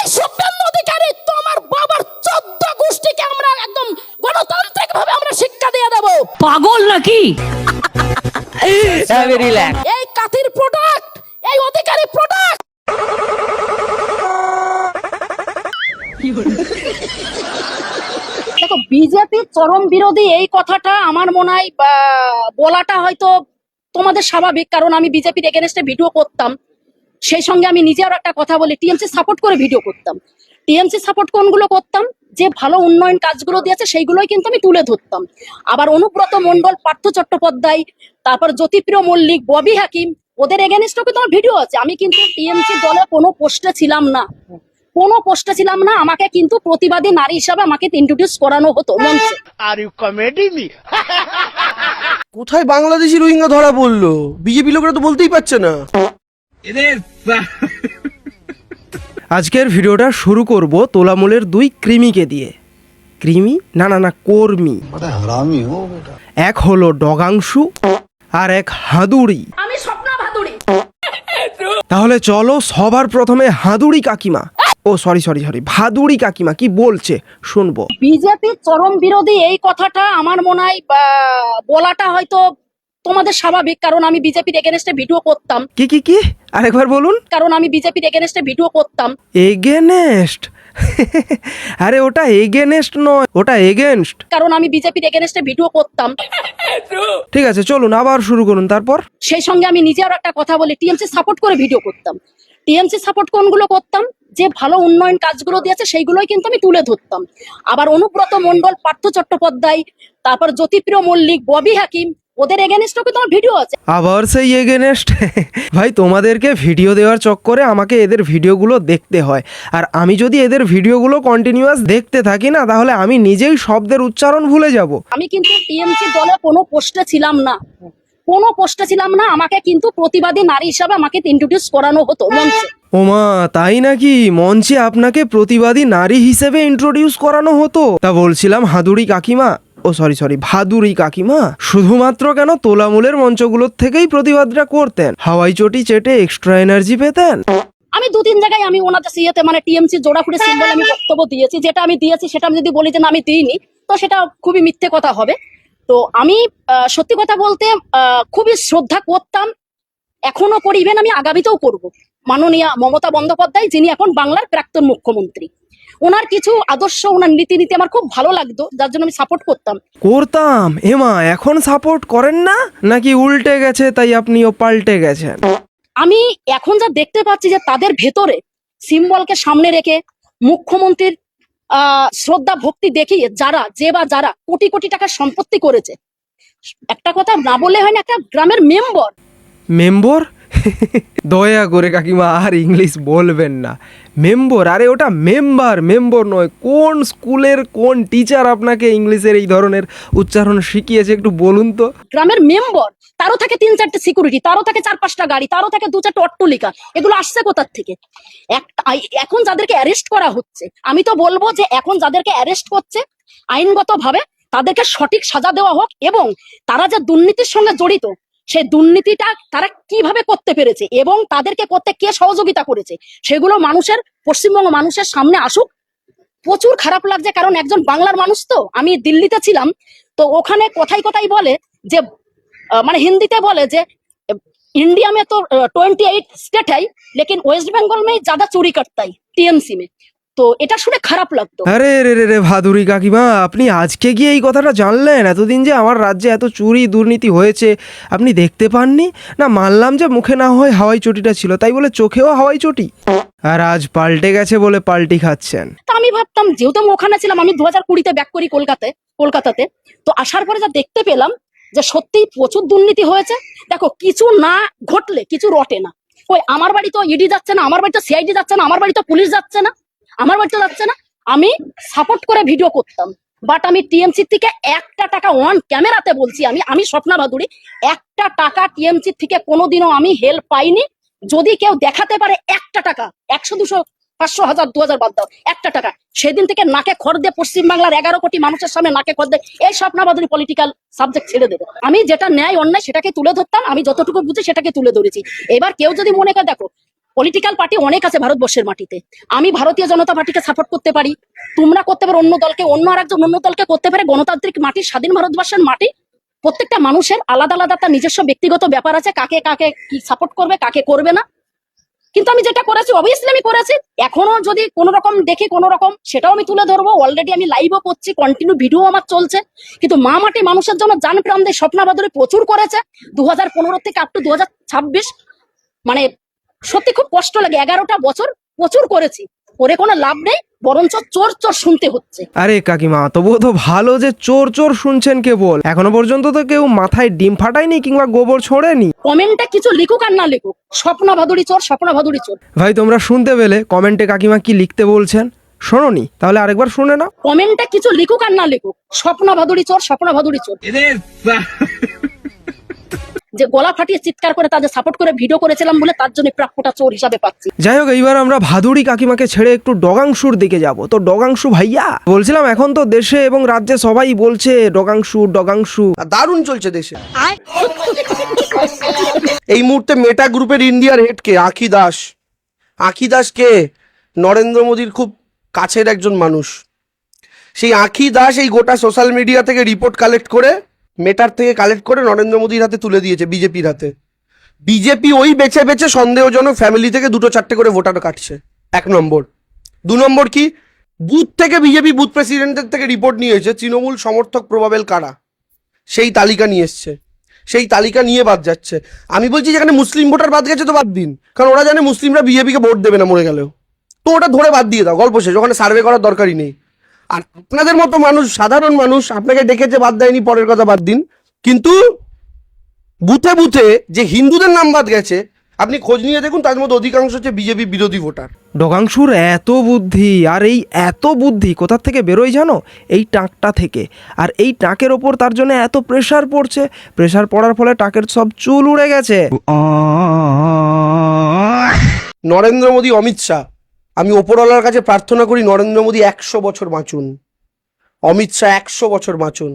এই শুভেন্দু অধিকারী তোমার বাবার 14 গোষ্ঠীকে আমরা একদম গণতান্ত্রিক ভাবে আমরা শিক্ষা দিয়ে দেব। পাগল নাকি? এই কাতির প্রোডাক্ট, এই অধিকারী প্রোডাক্ট। দেখো, বিজেপি চরম বিরোধী এই কথাটা আমার মনে হয় বলাটা হয়তো তোমাদের স্বাভাবিক, কারণ আমি বিজেপির এগেনস্টে ভিডিও করতাম। সেই সঙ্গে আমি নিজে আরো একটা কথা বলি, টিএমসি সাপোর্ট করে ভিডিও করতাম। টিএমসি সাপোর্ট কোনগুলো করতাম? যে ভালো উন্নয়ন কাজগুলো দিয়েছে সেইগুলোই কিন্তু আমি তুলে ধরতাম। আবার অনুব্রত মণ্ডল, পার্থ চট্টোপাধ্যায়, তারপর জ্যোতিপ্রিয় মল্লিক, ববি হাকিম, ওদের এগেনস্টও কিন্তু আমার ভিডিও আছে। আমি কিন্তু টিএমসি দলে কোনো পোস্টে ছিলাম না, কোনো পোস্টে ছিলাম না। আমাকে কিন্তু প্রতিবাদী নারী হিসাবে আমাকে ইন্ট্রোডিউস করানো হতো মঞ্চে। Are you comedy me? কোথায় বাংলাদেশি রোহিঙ্গা ধরা পড়লো? বিজেপি লোকরা তো বলতেই পারছে না। আজকের ভিডিওটা শুরু করব তোলামূলের দুই কৃমিকে দিয়ে। কৃমি না না না কর্মী। এক হলো ডগাংশু আর এক হাদুড়ি। আমি স্বপ্না ভাদুড়ি। তাহলে চলো সবার প্রথমে হাদুড়ি কাকিমা, ও সরি ভাদুড়ি কাকিমা কি বলছে শুনবো। বিজেপি চরম বিরোধী এই কথাটা আমার মনে হয় বলাটা হয়তো তোমাদের স্বাভাবিক, কারণ আমি বিজেপির এগেনস্টে ভিডিও করতাম। কি আরেকবার বলুন। কারণ আমি বিজেপির এগেনস্টে ভিডিও করতাম। এগেনেস্ট? আরে ওটা এগেনেস্ট নয়, ওটা এগেনস্ট। কারণ আমি বিজেপির এগেনস্টে ভিডিও করতাম। ঠিক আছে চলুন আবার শুরু করুন। তারপর সেই সঙ্গে আমি নিজে আরো একটা কথা বলি, টিএমসি সাপোর্ট করে ভিডিও করতাম। টিএমসি সাপোর্ট কোনগুলো করতাম? যে ভালো উন্নয়ন কাজগুলো দিয়েছে সেইগুলোই কিন্তু আমি তুলে ধরতাম। আবার অনুব্রত মণ্ডল, পার্থ চট্টোপাধ্যায়, তারপর জ্যোতিপ্রিয় মল্লিক, ববি হাকিম, ওদের এগেনস্টও কিন্তু আমার ভিডিও আছে। আবার সেই এগেনেস্ট? ভাই তোমাদেরকে ভিডিও দেওয়ার চক্করে আমাকে এদের ভিডিওগুলো দেখতে হয়, আর আমি যদি এদের ভিডিওগুলো কন্টিনিউয়াস দেখতে থাকি না, তাহলে আমি নিজেই শব্দের উচ্চারণ ভুলে যাব। আমি কিন্তু টিএমসি দলে কোনো পোস্টে ছিলাম না, কোনো পোস্টে ছিলাম না। আমাকে কিন্তু প্রতিবাদী নারী হিসাবে আমাকে ইন্ট্রোডিউস করানো হতো মঞ্চে। ওমা তাই নাকি? মঞ্চে আপনাকে প্রতিবাদী নারী হিসেবে ইন্ট্রোডিউস করানো হতো? তা বলছিলাম হাদুড়ি কাকিমা, ও সরি ভাদুড়ি কাকিমা, শুধুমাত্র কেন তোলামূলের মঞ্চগুলোর থেকেই প্রতিবাদটা করতেন? হাওয়াই চটি চেটে এক্সট্রা এনার্জি পেতেন? আমি 2-3 জায়গায় আমি ওনাদের সিএতে মানে টিএমসি জোড়াফুড়ে সিম্বল আমি বক্তব্য দিয়েছি। যেটা আমি দিয়েছি সেটা আমি যদি বলি যে না আমি দিইনি, তো সেটা খুবই মিথ্যে কথা হবে। তো আমি সত্যি কথা বলতে খুবই শ্রদ্ধা করতাম, এখনো করি, ইভেন আমি আগামীতেও করব মাননীয়া মমতা বন্দ্যোপাধ্যায়, যিনি এখন বাংলার প্রাক্তন মুখ্যমন্ত্রী। ওনার কিছু আদর্শ, ওনার নীতি আমার খুব ভালো লাগতো, যার জন্য আমি সাপোর্ট করতাম। এমা এখন সাপোর্ট করেন না নাকি উল্টে গেছে তাই আপনিও পাল্টে গেছেন? আমি এখন যা দেখতে পাচ্ছি যে তাদের ভেতরে সিম্বলকে সামনে রেখে মুখ্যমন্ত্রীর শ্রদ্ধা ভক্তি দেখিয়ে যারা কোটি কোটি টাকার সম্পত্তি করেছে, একটা কথা না বললে হয় না, একটা গ্রামের মেম্বর দয়া করে কাকিমা আর ইংলিশ বলবেন না। মেম্বর? আরে ওটা মেম্বর নয়। কোন স্কুলের কোন টিচার আপনাকে ইংলিশের এই ধরনের উচ্চারণ শিখিয়েছে একটু বলুন তো। গ্রামের মেম্বর, তারও থাকে 3-4টে সিকিউরিটি, তারও থাকে 4-5টা গাড়ি, তারও থাকে 2-4টে অট্টালিকা। এগুলো আসছে কোথার থেকে? এখন যাদেরকে অ্যারেস্ট করা হচ্ছে, আমি তো বলবো যে এখন যাদেরকে অ্যারেস্ট করছে আইনগত ভাবে তাদেরকে সঠিক সাজা দেওয়া হোক, এবং তারা যে দুর্নীতির সঙ্গে জড়িত সেই দুর্নীতিটা তারা কিভাবে করতে পেরেছে এবং তাদেরকে করতে কে সহযোগিতা করেছে সেগুলো পশ্চিমবঙ্গ মানুষের সামনে আসুক। প্রচুর খারাপ লাগছে, কারণ একজন বাংলার মানুষ, তো আমি দিল্লিতে ছিলাম, তো ওখানে কথাই বলে যে মানে হিন্দিতে বলে যে इंडिया में तो 28 स्टेट है, लेकिन वेस्ट बंगाल में ज्यादा चोरी करता है टीएमसी में। তো এটা শুনে খারাপ লাগতো। আরে রে ভাদুড়ি কাকিমা, আপনি আজকে গিয়ে এই কথাটা জানলেন? এতদিন যে আমার রাজ্যে এত চুরি দুর্নীতি হয়েছে আপনি দেখতে পাননি? না মানলাম যে মুখে না হয় হাওয়াই চটিটা ছিল, তাই বলে চোখেও হাওয়াই চটি? আর আজ পাল্টে গেছে বলে পাল্টি খাচ্ছেন? তা আমি ভাবতাম, যেহেতু আমি ওখানে ছিলাম, আমি 2020-তে ব্যাক করি কলকাতাতে, তো আসার পরে যা দেখতে পেলাম যে সত্যি প্রচুর দুর্নীতি হয়েছে। দেখো, কিছু না ঘটলে কিছু রটে না। ওই আমার বাড়ি তো ইডি যাচ্ছে না, আমার বাড়ি তো সিআইডি যাচ্ছে না, আমার বাড়ি তো পুলিশ যাচ্ছে না, আমার বাড়িতে যাচ্ছে না। আমি সাপোর্ট করে ভিডিও করতাম, বাট আমি টিএমসি থেকে 1টা টাকা অন ক্যামেরাতে বলছি, আমি স্বপ্না ভাদুড়ি 1টা টাকা টিএমসি থেকে কোনোদিনও আমি হেল্প পাইনি। যদি কেউ দেখাতে পারে 1টা টাকা, 100, 200, 500, 1000, 2000 বাদ দাও, 1টা টাকা, সেদিন থেকে নাকে খড় দিয়ে পশ্চিমবাংলার 11 কোটি মানুষের সামনে নাকে খড় দিয়ে এই স্বপ্না ভাদুড়ি পলিটিক্যাল সাবজেক্ট ছেড়ে দেবে। আমি যেটা ন্যায় অন্যায় সেটাকে তুলে ধরতাম, আমি যতটুকু বুঝি সেটাকে তুলে ধরেছি। এবার কেউ যদি মনে করে, দেখো পলিটিক্যাল পার্টি অনেক আছে ভারতবর্ষের মাটিতে। আমি ভারতীয় জনতা পার্টিকে সাপোর্ট করতে পারি, তোমরা করতে পারো অন্য দলকে, অন্য আরেকজন অন্য দলকে করতে পারে। গণতান্ত্রিক মাটি, স্বাধীন ভারতবর্ষের মাটি, প্রত্যেকটা মানুষের আলাদা আলাদা তার নিজস্ব ব্যক্তিগত ব্যাপার আছে, কাকে কাকে কি সাপোর্ট করবে কাকে করবে না। কিন্তু আমি যেটা করেছি অবভিয়াসলি আমি করেছি, এখনো যদি কোনো রকম দেখি কোনো রকম সেটাও আমি তুলে ধরবো। অলরেডি আমি লাইভও করছি, কন্টিনিউ ভিডিও আমার চলছে। কিন্তু মা মাটি মানুষের জন্য জান প্রাণ দিয়ে স্বপ্না ভাদুরী প্রচুর করেছে 2015 থেকে আপ টু 2026। মানে সত্যি খুব কষ্ট লাগে, 11টা বছর প্রচুর করেছি, করে কোনো লাভ নেই, বরঞ্চ চোর চোর শুনতে হচ্ছে। আরে কাকিমা, তবুও তো ভালো যে চোর চোর শুনছেন কেবল, এখনো পর্যন্ত তো কেউ মাথায় ডিম ফাটায়নি কিংবা গোবর ছোড়েনি। কমেন্টে কিছু লিখুক আর না লিখুক, স্বপ্না ভাদুরী চোর, স্বপ্না ভাদুরী চোর। ভাই তোমরা শুনতে পেলে কমেন্টে কাকিমা কি লিখতে বলছেন? শোনোনি? তাহলে আরেকবার শুনে নাও। কমেন্টে কিছু লিখুক আর না লিখুক, স্বপ্না ভাদুরী চোর, স্বপ্না ভাদুরী চোর। যে গলা ফাটিয়ে চিৎকার করে তাদের সাপোর্ট করে ভিডিও করেছিলাম বলে তার জন্য প্রাপ্যটা চোর হিসাবে পাচ্ছি। যাই হোক, এইবার আমরা ভাদুড়ি কাকিমাকে ছেড়ে একটু ডগাংশুর দিকে যাব। তো ডগাংশু ভাইয়া, বলছিলাম এখন তো দেশে এবং রাজ্যে সবাই বলছে ডগাংশু ডগাংশু, দারুণ চলছে দেশে। এই মুহূর্তে মেটা গ্রুপের ইন্ডিয়ার হেড কে? আঁখি দাস। আঁখি দাস কে? নরেন্দ্র মোদীর খুব কাছের একজন মানুষ। সেই আঁখি দাস এই গোটা সোশ্যাল মিডিয়া থেকে রিপোর্ট কালেক্ট করে, মেটার থেকে কালেক্ট করে নরেন্দ্র মোদীর হাতে তুলে দিয়েছে, বিজেপির হাতে। বিজেপি ওই বেছে বেছে সন্দেহজনক ফ্যামিলি থেকে 2-4টে করে ভোটার কাটছে, 1 নম্বর। 2 নম্বর কি, বুথ থেকে বিজেপি বুথ প্রেসিডেন্টের থেকে রিপোর্ট নিয়েছে তৃণমূল সমর্থক প্রবাবেল কারা, সেই তালিকা নিয়ে এসছে, সেই তালিকা নিয়ে বাদ যাচ্ছে। আমি বলছি যেখানে মুসলিম ভোটার বাদ গেছে তো বাদ দিন, কারণ ওরা জানে মুসলিমরা বিজেপিকে ভোট দেবে না মরে গেলেও, তো ওটা ধরে বাদ দিয়ে দাও, গল্প শেষ, ওখানে সার্ভে করার দরকারই নেই। আর আপনাদের মতো মানুষ, সাধারণ মানুষ, আপনাকে ডেকেছে বাদ দেয়নি, পরের কথা বাদ দিন, কিন্তু বুথে বুথে যে হিন্দুদের নাম বাদ গেছে আপনি খোঁজ নিয়ে দেখুন, তার মধ্যে অধিকাংশ হচ্ছে বিজেপি বিরোধী ভোটার। ডগাংশুর এত বুদ্ধি, আর এই এত বুদ্ধি কোথার থেকে বেরোয় জানো? এই টাকটা থেকে। আর এই টাকের ওপর তার জন্য এত প্রেসার পড়ছে, প্রেসার পড়ার ফলে টাকের সব চুল উড়ে গেছে। নরেন্দ্র মোদী, অমিত শাহ, আমি ওপরওয়ালার কাছে প্রার্থনা করি নরেন্দ্র মোদী 100 বছর বাঁচুন, অমিত শাহ 100 বছর বাঁচুন,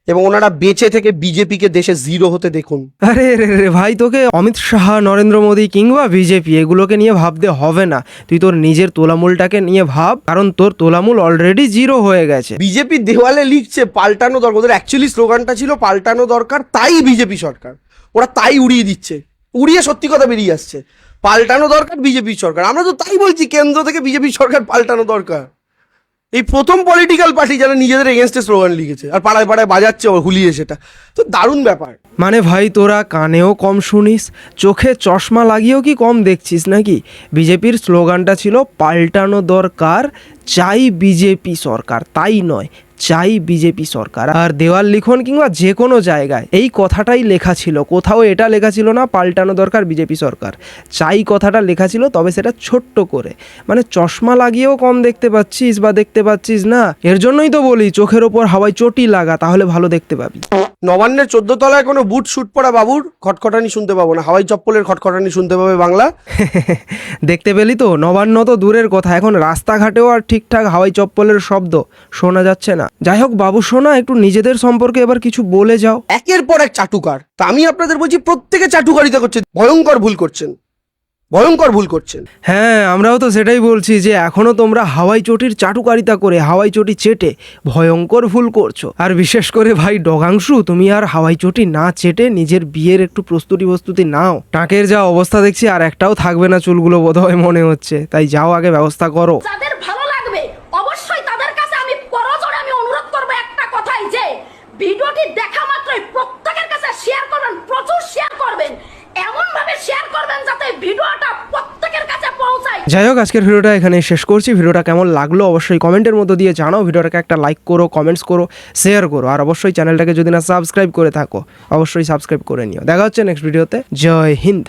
এবং ওনারা বেঁচে থেকে বিজেপিকে দেশে জিরো হতে দেখুন। আরে রে রে ভাই, তোকে অমিত শাহ, নরেন্দ্র মোদী কিংবা বিজেপি এগুলোকে নিয়ে ভাবতে হবে না, তুই তোর নিজের তোলামূলটাকে নিয়ে ভাব, কারণ তোর তোলামূল অলরেডি জিরো হয়ে গেছে। বিজেপি দেওয়ালে লিখছে পাল্টানো দরকার, ওদের অ্যাকচুয়ালি স্লোগানটা ছিল পাল্টানো দরকার, তাই বিজেপি সরকার, ওরা তাই উড়িয়ে দিচ্ছে, উড়িয়ে সত্যি কথা বেরিয়ে আসছে, পাল্টানো দরকার বিজেপি সরকার। আমরা তো তাই বলছি, কেন্দ্র থেকে বিজেপি সরকার পাল্টানো দরকার। এই প্রথম পলিটিক্যাল পার্টি যারা নিজেদের এগেনস্টে স্লোগান লিখেছে আর পাড়ায় পাড়ায় বাজাচ্ছে হুলিয়ে, সেটা তো দারুণ ব্যাপার। মানে ভাই তোরা কানেও কম শুনিস, চোখে চশমা লাগিয়েও কি কম দেখছিস নাকি? বিজেপির স্লোগানটা ছিল পাল্টানো দরকার, চাই বিজেপি সরকার, তাই নয় চাই বিজেপি সরকার। আর দেওয়াল লিখন কিংবা যে কোনো জায়গায় এই কথাটাই লেখা ছিল, কোথাও এটা লেখা ছিল না পাল্টানো দরকার বিজেপি সরকার, চাই কথাটা লেখা ছিল, তবে সেটা ছোট্ট করে। মানে চশমা লাগিয়েও কম দেখতে পাচ্ছিস বা দেখতে পাচ্ছিস না, এর জন্যই তো বলি চোখের ওপর হাওয়াই চটি লাগা, তাহলে ভালো দেখতে পাবি। নবান্নের 14 তলায় কোনো বুট শুট পরা বাবুর খটখটানি শুনতে পাবো না, হাওয়াই চপ্পলের খটখটানি শুনতে পাবে বাংলা। দেখতে পেলি তো, নবান্ন তো দূরের কথা, এখন রাস্তাঘাটেও আর ঠিকঠাক হাওয়াই চপ্পলের শব্দ শোনা যাচ্ছে না। যাই হোক বাবু সোনা, একটু নিজেদের সম্পর্কে এবার কিছু বলে যাও। একের পর এক চাটুকার, তা আমি আপনাদের বলছি প্রত্যেকে চাটুকারিতা করছে, ভয়ঙ্কর ভুল করছেন, ভয়ঙ্কর ভুল করছেন। হ্যাঁ, আমরাও তো সেটাই বলছি যে এখনো তোমরা হাওয়াই চটির চাটুকারিতা করে, হাওয়াই চটি চেটে ভয়ঙ্কর ভুল করছো। আর বিশেষ করে ভাই ডগাংশু, তুমি আর হাওয়াই চটি না চেটে নিজের বিয়ের একটু প্রস্তুতি নাও। টাকের যা অবস্থা দেখছি আর একটাও থাকবে না চুলগুলো বোধহয় মনে হচ্ছে, তাই যাও আগে ব্যবস্থা করো। যাদের ভালো লাগবে অবশ্যই তাদের কাছে আমি করজোড়ে আমি অনুরোধ করব একটা কথাই, যে ভিডিওটি দেখা মাত্রই প্রত্যেকের কাছে শেয়ার করবেন, প্রচুর শেয়ার করবেন, এমন ভাবে শেয়ার করবেন যাতে ভিডিওটা প্রত্যেকের কাছে পৌঁছায়। যাই হোক, আজকের ভিডিওটা এখানে শেষ করছি। ভিডিওটা কেমন লাগলো অবশ্যই কমেন্টের মধ্যে দিয়ে জানাও। ভিডিওটাকে একটা লাইক করো, কমেন্টস করো, শেয়ার করো, আর অবশ্যই চ্যানেলটাকে যদি না সাবস্ক্রাইব করে থাকো অবশ্যই সাবস্ক্রাইব করে নিও। দেখা হচ্ছে নেক্সট ভিডিওতে। জয় হিন্দ।